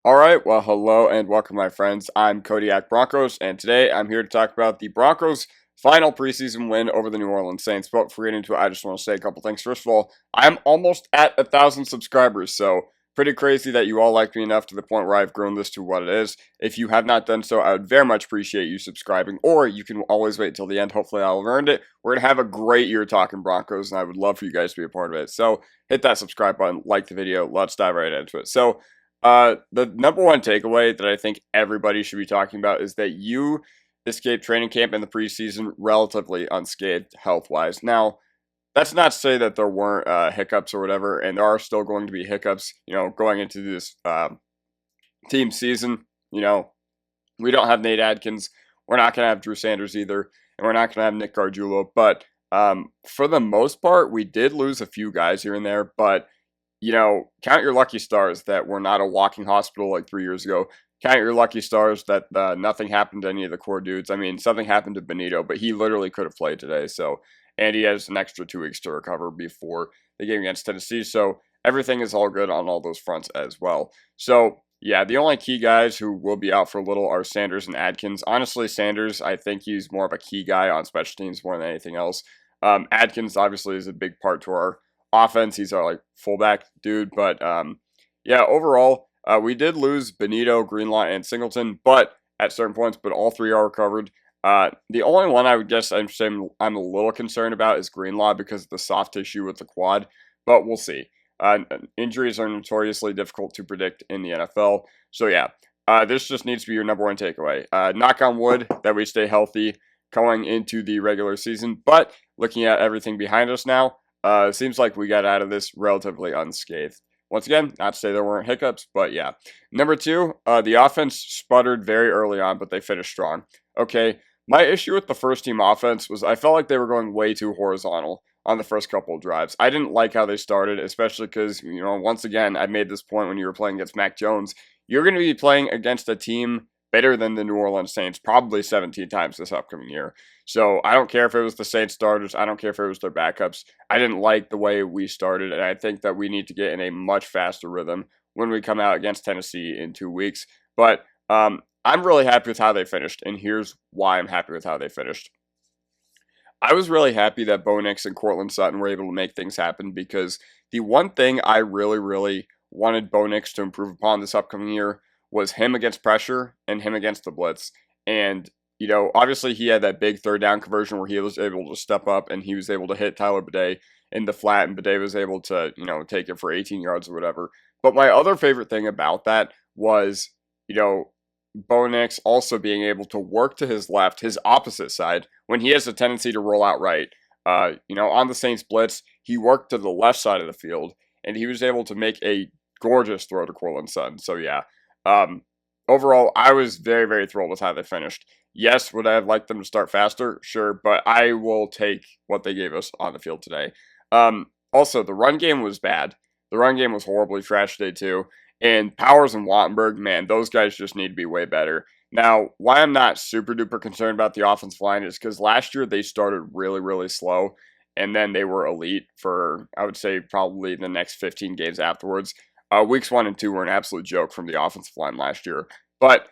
All right, well, hello and welcome, my friends. I'm Kodiak Broncos, and today I'm here to talk about the Broncos' final preseason win over the New Orleans Saints. But before we get into it, I just want to say a couple things. First of all, I'm almost at 1,000 subscribers, so pretty crazy that you all like me enough to the point where I've grown this to what it is. If you have not done so, I would very much appreciate you subscribing, or you can always wait till the end. Hopefully, I'll have earned it. We're going to have a great year talking Broncos, and I would love for you guys to be a part of it. So hit that subscribe button, like the video. Let's dive right into it. The number one takeaway that I think everybody should be talking about is that you escaped training camp in the preseason relatively unscathed health-wise. Now, that's not to say that there weren't hiccups or whatever, and there are still going to be hiccups, going into this team season. We don't have Nate Adkins. We're not going to have Drew Sanders either, and we're not going to have Nick Gargiulo. But for the most part, we did lose a few guys here and there, but count your lucky stars that we're not a walking hospital like 3 years ago. Count your lucky stars that nothing happened to any of the core dudes. I mean, something happened to Benito, but he literally could have played today. And he has an extra 2 weeks to recover before the game against Tennessee. So everything is all good on all those fronts as well. So yeah, the only key guys who will be out for a little are Sanders and Adkins. Honestly, Sanders, I think he's more of a key guy on special teams more than anything else. Adkins obviously is a big part to our offense. He's our fullback dude, but yeah, overall, we did lose Benito, Greenlaw, and Singleton, but at certain points, but all three are recovered. The only one I would guess I'm a little concerned about is Greenlaw because of the soft tissue with the quad, but we'll see. Injuries are notoriously difficult to predict in the NFL, so yeah, this just needs to be your number one takeaway. Knock on wood that we stay healthy going into the regular season, but looking at everything behind us now, it seems like we got out of this relatively unscathed. Once again, not to say there weren't hiccups, but yeah. Number two, the offense sputtered very early on, but they finished strong. Okay, my issue with the first team offense was I felt like they were going way too horizontal on the first couple of drives. I didn't like how they started, especially because, once again, I made this point when you were playing against Mac Jones. You're going to be playing against a team better than the New Orleans Saints probably 17 times this upcoming year. So I don't care if it was the Saints starters. I don't care if it was their backups. I didn't like the way we started, and I think that we need to get in a much faster rhythm when we come out against Tennessee in 2 weeks. But I'm really happy with how they finished, and here's why I'm happy with how they finished. I was really happy that Bo Nix and Courtland Sutton were able to make things happen because the one thing I really, really wanted Bo Nix to improve upon this upcoming year was him against pressure and him against the blitz. And, obviously he had that big third down conversion where he was able to step up and he was able to hit Tyler Bidet in the flat, and Bidet was able to, take it for 18 yards or whatever. But my other favorite thing about that was, Bo Nix also being able to work to his left, his opposite side, when he has a tendency to roll out right. On the Saints blitz, he worked to the left side of the field, and he was able to make a gorgeous throw to Courtland Sutton. So yeah, overall, I was very, very thrilled with how they finished. Yes, would I have liked them to start faster? Sure, but I will take what they gave us on the field today. Also, the run game was bad. The run game was horribly trash today, too. And Powers and Wattenberg, man, those guys just need to be way better. Now, why I'm not super duper concerned about the offensive line is because last year they started really, really slow, and then they were elite for, I would say, probably the next 15 games afterwards. Weeks 1 and 2 were an absolute joke from the offensive line last year. But,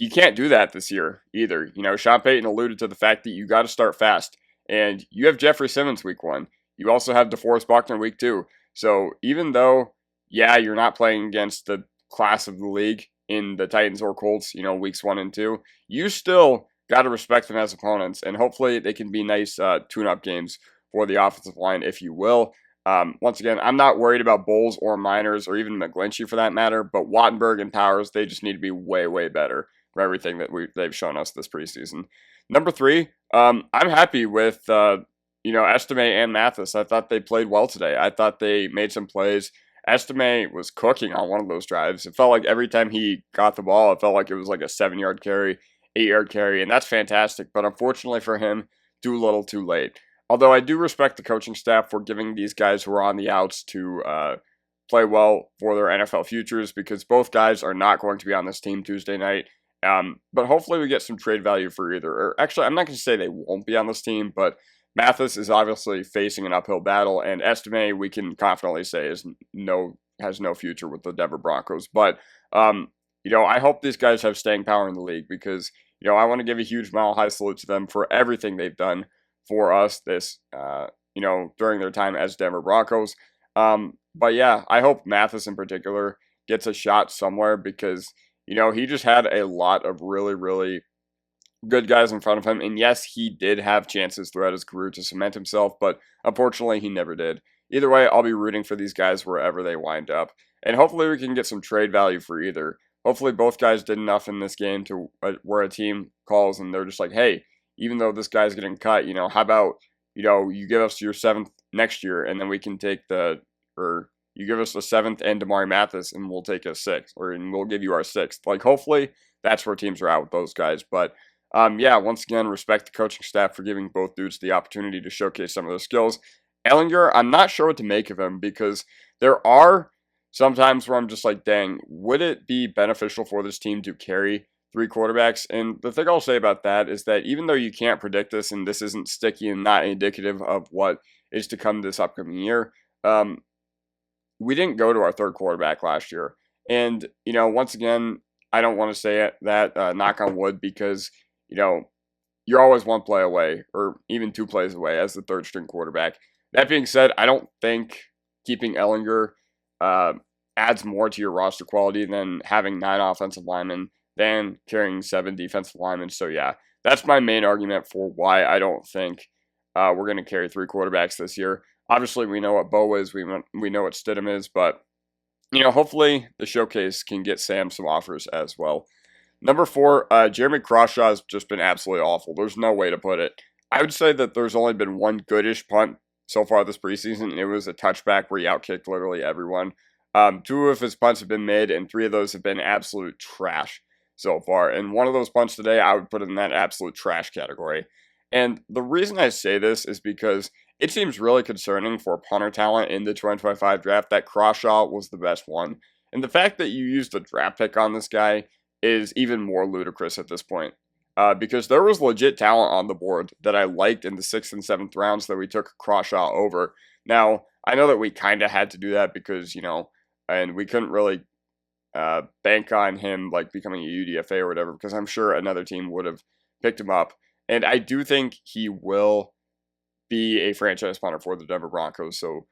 you can't do that this year either. Sean Payton alluded to the fact that you got to start fast. And you have Jeffrey Simmons week 1. You also have DeForest Buckner week 2. So even though, yeah, you're not playing against the class of the league in the Titans or Colts, weeks 1 and 2, you still got to respect them as opponents. And hopefully they can be nice tune-up games for the offensive line, if you will. Once again, I'm not worried about Bowles or Miners or even McGlinchey for that matter, but Wattenberg and Powers, they just need to be way, way better for everything that they've shown us this preseason. Number 3, I'm happy with, Estime and Mathis. I thought they played well today. I thought they made some plays. Estime was cooking on one of those drives. It felt like every time he got the ball, it felt like it was like a 7-yard carry, 8-yard carry, and that's fantastic. But unfortunately for him, too little, too late. Although I do respect the coaching staff for giving these guys who are on the outs to play well for their NFL futures, because both guys are not going to be on this team Tuesday night. But hopefully we get some trade value for either. Or actually, I'm not going to say they won't be on this team, but Mathis is obviously facing an uphill battle, and Estime, we can confidently say, is no has no future with the Denver Broncos. But I hope these guys have staying power in the league because I want to give a huge mile high salute to them for everything they've done for us during their time as Denver Broncos. But yeah, I hope Mathis in particular gets a shot somewhere because he just had a lot of really, really good guys in front of him. And yes, he did have chances throughout his career to cement himself, but unfortunately, he never did. Either way, I'll be rooting for these guys wherever they wind up. And hopefully, we can get some trade value for either. Hopefully, both guys did enough in this game to where a team calls and they're just like, hey, even though this guy's getting cut, how about, you give us your 7th next year and then we can take or you give us the 7th and Damari Mathis and we'll take a 6th, and we'll give you our 6th. Like, hopefully, that's where teams are at with those guys. But once again, respect the coaching staff for giving both dudes the opportunity to showcase some of their skills. Ehlinger, I'm not sure what to make of him because there are sometimes where I'm just like, dang, would it be beneficial for this team to carry 3 quarterbacks? And the thing I'll say about that is that even though you can't predict this and this isn't sticky and not indicative of what is to come this upcoming year, we didn't go to our 3rd quarterback last year. And, once again, I don't want to say that, knock on wood, because you're always 1 play away or even 2 plays away as the 3rd string quarterback. That being said, I don't think keeping Ehlinger adds more to your roster quality than having 9 offensive linemen than carrying 7 defensive linemen. So yeah, that's my main argument for why I don't think we're going to carry 3 quarterbacks this year. Obviously, we know what Bo is, we know what Stidham is, but hopefully the showcase can get Sam some offers as well. Number 4, Jeremy Crawshaw has just been absolutely awful. There's no way to put it. I would say that there's only been 1 goodish punt so far this preseason, and it was a touchback where he outkicked literally everyone. 2 of his punts have been made, and 3 of those have been absolute trash so far. And one of those punts today, I would put in that absolute trash category. And the reason I say this is because it seems really concerning for punter talent in the 2025 draft that Crawshaw was the best one. And the fact that you used a draft pick on this guy is even more ludicrous at this point. Because there was legit talent on the board that I liked in the 6th and 7th rounds that we took Crawshaw over. Now, I know that we kind of had to do that because, and we couldn't really bank on him like becoming a UDFA or whatever, because I'm sure another team would have picked him up. And I do think he will be a franchise punter for the Denver Broncos. So,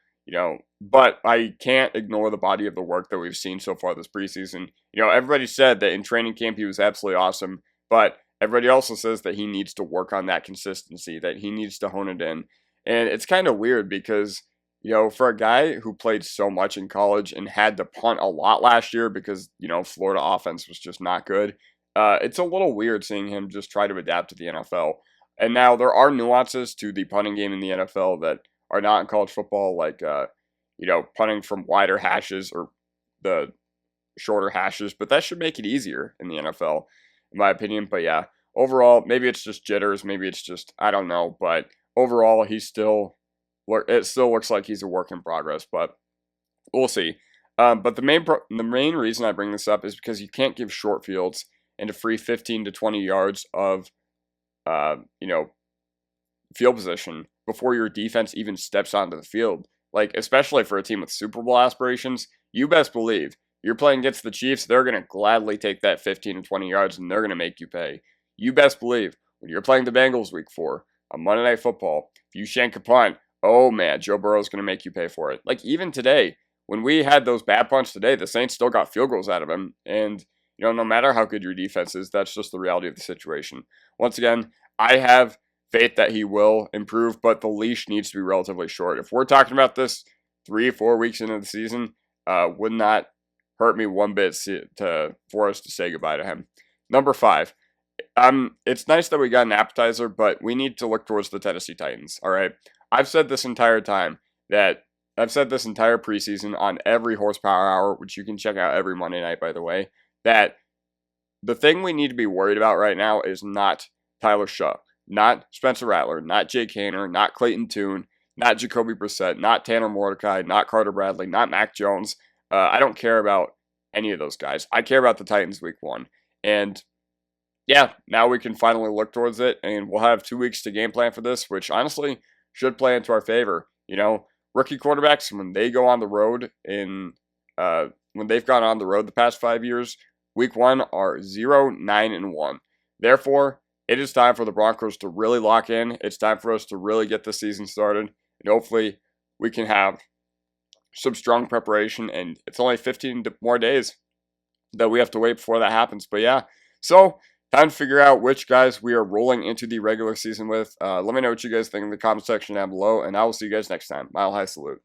but I can't ignore the body of the work that we've seen so far this preseason. Everybody said that in training camp he was absolutely awesome, but everybody also says that he needs to work on that consistency, that he needs to hone it in. And it's kind of weird because, for a guy who played so much in college and had to punt a lot last year because, Florida offense was just not good, it's a little weird seeing him just try to adapt to the NFL. And now there are nuances to the punting game in the NFL that are not in college football, like, punting from wider hashes or the shorter hashes, but that should make it easier in the NFL, in my opinion. But yeah, overall, maybe it's just jitters, maybe it's just, I don't know, but overall, it still looks like he's a work in progress, but we'll see. But the main reason I bring this up is because you can't give short fields and a free 15 to 20 yards of, field position before your defense even steps onto the field. Like, especially for a team with Super Bowl aspirations, you best believe you're playing against the Chiefs, they're going to gladly take that 15 to 20 yards and they're going to make you pay. You best believe when you're playing the Bengals week 4 on Monday Night Football, if you shank a punt, oh man, Joe Burrow's going to make you pay for it. Like, even today, when we had those bad punts today, the Saints still got field goals out of him. And, no matter how good your defense is, that's just the reality of the situation. Once again, I have faith that he will improve, but the leash needs to be relatively short. If we're talking about this 3-4 weeks into the season, would not hurt me one bit for us to say goodbye to him. Number 5. It's nice that we got an appetizer, but we need to look towards the Tennessee Titans. All right. I've said this entire preseason on every Horsepower Hour, which you can check out every Monday night, by the way, that the thing we need to be worried about right now is not Tyler Shaw, not Spencer Rattler, not Jake Haener, not Clayton Tune, not Jacoby Brissett, not Tanner Mordecai, not Carter Bradley, not Mac Jones. I don't care about any of those guys. I care about the Titans week 1. And yeah, now we can finally look towards it, and we'll have 2 weeks to game plan for this, which honestly should play into our favor. Rookie quarterbacks, when they go on the road in when they've gone on the road the past 5 years, week 1 are 0-9-1. Therefore, it is time for the Broncos to really lock in. It's time for us to really get the season started, and hopefully we can have some strong preparation. And it's only 15 more days that we have to wait before that happens. But yeah, so time to figure out which guys we are rolling into the regular season with. Let me know what you guys think in the comment section down below, and I will see you guys next time. Mile High Salute.